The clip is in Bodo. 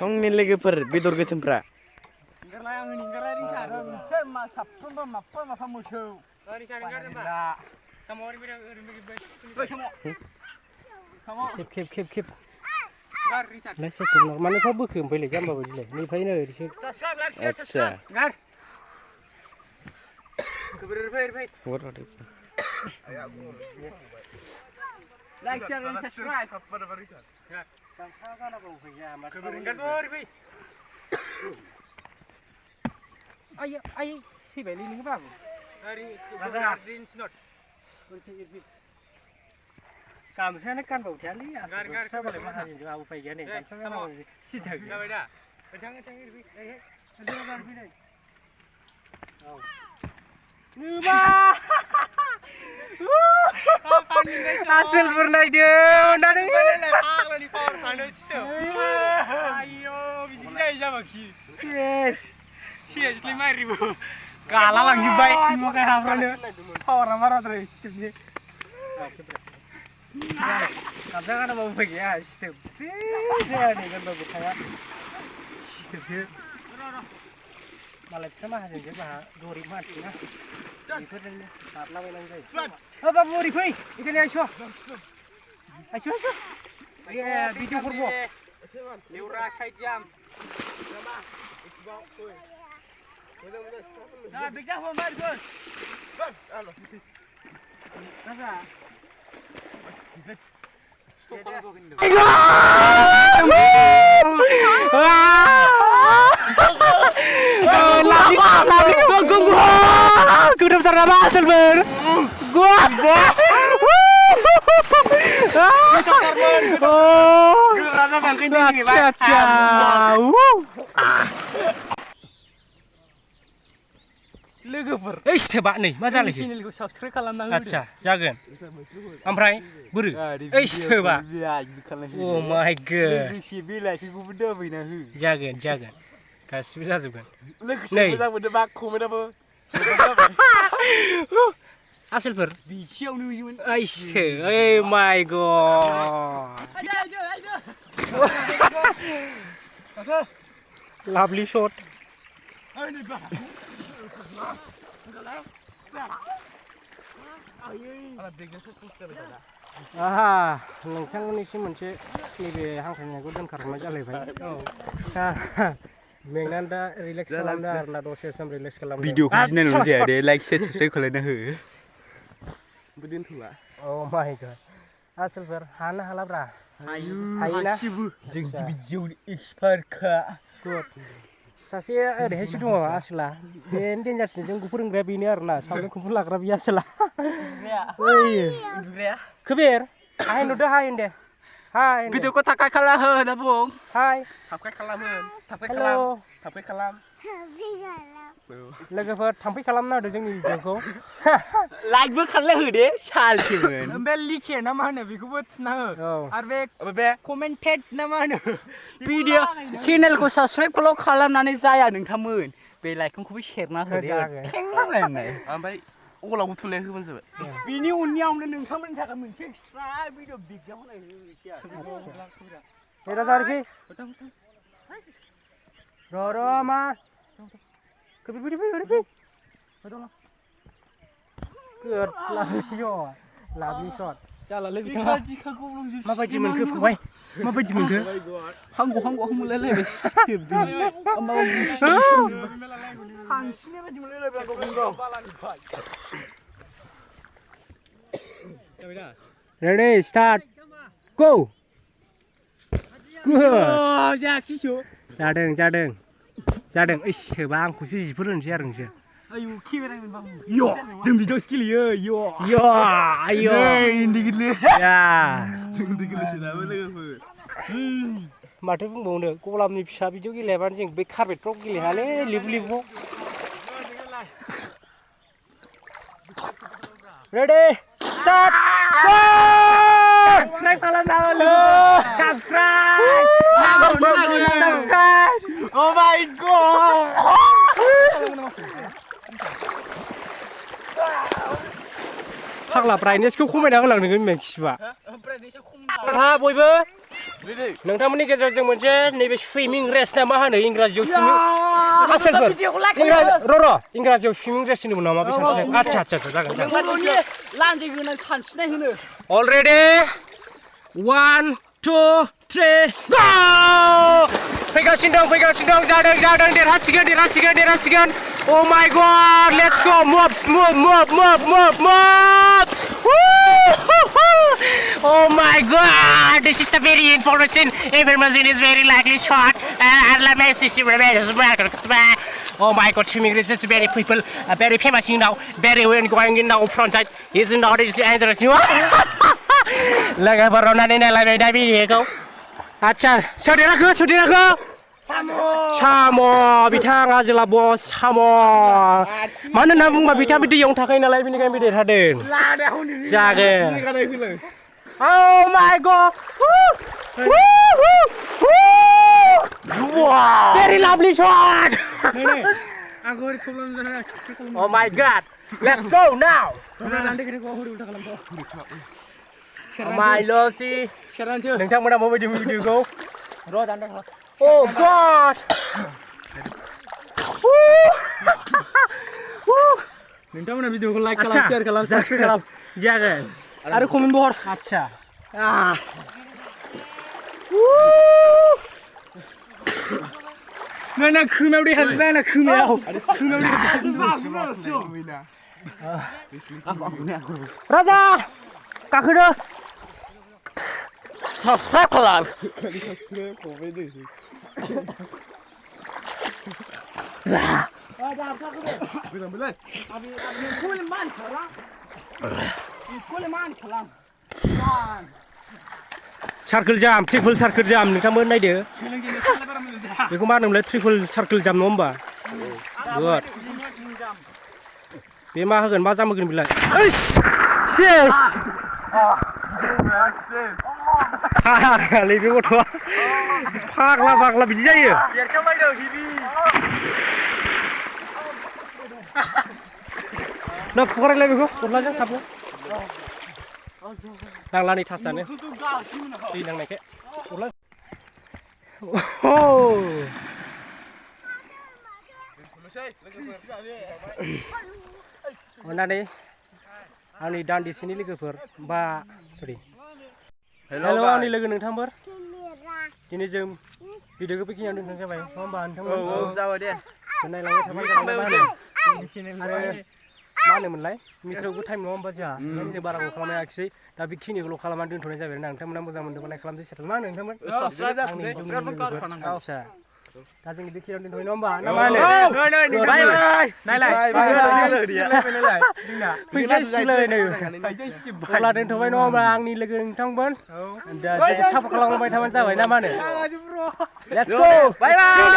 Nongni logoफोर बेदर गोसोमफ्रा Enggak yang ini enggak lari sarung. Sama sapun apa apa musuh. Lari sarung enggak ada. Kamu orang bilang sama. Kamu. खेब Lari sarung. Lah sekolah mana kau bukan boleh jam apa boleh ni paling ada di sini. Subscribe like share subscribe. Gar. Keber. What ada? Like share and subscribe. Gar. Sampai kan aku punya. Keber enggak tuh. Ayo, si beli ni berapa? Hari Gardin Snot. Kamu sana kan bau jali ya. Saya boleh makan juga aku pergi ni. Kan saya mau si dah. Dah beda. Jangan ini. Ada apa ni? Oh. Nuba. Hasil barnai dia. Dah ni. Hak lah di power panas tu. Ayo, bisik saya jawab sih. Yes. Sia, 5.000. Kalah langsung baik. Mau kayak apa nih? Orang marah terus. Kadang kan mau pergi ya, step. Dia ni kan baru kayak step dia. Malah sama aja je bah, 2.000 mati na. Itu ni, tak lama lagi. Apa mau pergi? Itu ni Aisyah. Aisyah. Ya, video kurbo. Liura jam. Nama, ikbal tu. Nah, bijak pun bagus. Bang, alo sisi. Nasa. Stop kalau kau kena. Lari, gua. Kau dah besar nama asal ber. Gua. Oh. Gua rasa bangkit ni, Bang. Logoफोर tebak nih masa lagi channelखौ subscribe खालामनांगौ आच्छा जागोन ओमफ्राय बोरो tebak oh my god लोगोसे बिलाइखौबो दोबैना हो जागोन गासिबो जाजोबगोन लोगोसे मोजां मोनो बा कमेन्टआबो आसोलफोर बिसियाव नुयोमोन ओइ my god lovely shot नोंथांनिसिम मोनसे नैबे हांख्रायनायखौ दोनखारनाय जालायबाय मेंनानै दा रिलेक्स खालामदो आरोना दसे सम रिलेक्स खालामदो भिडिअखौ बिदिनो नुनो जाया दे लाइक शेयार साबस्क्राइब खालामना हो दोनथ'ला अ माय गड आसोलफोर हानो हालाब्रा हायोना जों भिडिअनि एक्सपार्टखा गुड सासे ओरैहायसो दङ आसोला बे डेन्जारसिन जोंखौ फोरोंग्राया बेनो आरोना सावलेनखौबो लाग्रा बे आसोला खोबेर हाय नुदो हाय होनदे हाय भिडिअखौ थाखाय खाला हो ना बुं हाय थाखाय खालामोन थाखाय खालाम लोगोफोर थांफै खालामना होदो जोंनि भिडिअखौ लाइकबो खालाय हो दे सालसोमोन बे लिखे ना मा होनो बेखौबो थुना हो आरो बे कमेन्टेड ना मा होनो भिडिअ चेनेलखौ साबस्क्राइबल' खालामनानै जाया नोंथांमोन बे लाइकखौबो शेयारना हो दे खेंनालायनाय ओमफ्राय अलावबो थुलाय होबानो जाबाय बिनि उननियावनो नोंथांमोननि थाखाय मोनसे एक्सट्रा भिडिअ बिगजाव होनाय एरा जारखि र मा खोबि good lovely shot जालालै बिथाङा माबायदि मोनखो फंबाय माबायदि मोनखो हांगौ मोनलायलायबाय हांसिनाय बायदि मोनलायलायबाय ready start go good जादों ओइ सोबा आंखौसो जिफोर होनसै आरो नोंसोर आयु केमेरा मोनबाबो यो जों भिडिअ'सो गेलेयो यो इन्दि गोरलै या जों इन्दि गोरलैसो दाबो लोगोफोर माथो बुंबावनो गलामनि फिसा भिडिअ गेलेयाबानो जों बे कार्पेटफ्राव गेलेयालै लिबु रेडि स्टार्ट साबस्क्राइब खालामना हो साबस्क्राइब Oh my god! फाग्ला ब्राइटनेसखौ खमायना होलांदों बिमा खिबा हा बयबो नोंथांमोननि गेजेरजों मोनसे नैबे सुइमिं रेस ना मा होनो इंराजियाव सुइमिं आसलफोर र' इंराजियाव सुइमिं रेस होनोमोन नामा बे सानस्रिनाय आच्छा जागोन लान्जि गोनां सानस्रिनाय होनो अलरेडि 1 2 3 go फैगासिनो दं जादों देरहासिगोन oh my god let's go move oh my god this is the very information is very likely short and let me see oh my god swimming is very people very famous now very well going in now front side is not is dangerous लोगोफोर रनानै नायलायबाय दा बिदिखौ आच्छा सोदेराखो साम' बिथाङा जेला बस साम' मानो होनना बुंबा बिथाङा दैयावनो थाखायो नालाय बेनिखायनो बिदै थादों जागोन oh my god very lovely shot oh my god let's go now my lossy नोंथांमोना माबायदि भिडिअखौ oh god नोंथांमोना भिडिअखौ लाइक खालाम शेयार खालाम साबस्क्राइब खालाम जागोन आरो कमेन्ट हर आच्छा नों खोमायाव दै हाबबाय आंना खोमायाव राजा गाखोदो साबस्क्राइब खालाम सार्कोल जाम ट्रिपल सार्कोल जाम नोंथांमोन नायदो बेखौ मा होनोमोनलाय ट्रिपल सार्कोल जाम नङा होमबा गुड बे मा होगोन मा जाम होगोन बेलाय फाग्लालै बे गथ'आ फाग्ला बिदि जायो ना फुगारलाय बेखौ गस्लाजों थाबनो नांला नै थासानो दै नांनायखाय अननानै आंनि दान्दिसेनि लोगोफोर बा सरि हेल' आंनि लोगो नोंथांफोर दिनै जों भिडिअखौ बेखिनियावनो दोनथ'नाय जाबाय नङा होमबा नोंथांमोन जाबाय दे नायलांबाय थाबाय आरो मा होनोमोनलाय मिथ्र'बो टाइम नङा होमबा जोंहा जों बाराखौ खालामाखिसै दा बेखिनिखौल' खालामनानै दोनथ'नाय जाबाय ना नोंथांमोना मोजां मोनदोंबा लाइक खालामदो सेयार मा होनो नोंथांमोन आच्छा दा जोंनि बेखिनियावनो दोनथ'नाय नङा होमबा ना मा होनो अब्ला दोनथ'बाय नङा होमबा आंनि लोगो नोंथांमोन दा सापर्ट खालामलांबाय थाबानो जाबाय ना मा होनो लेट्स गो बाय बाय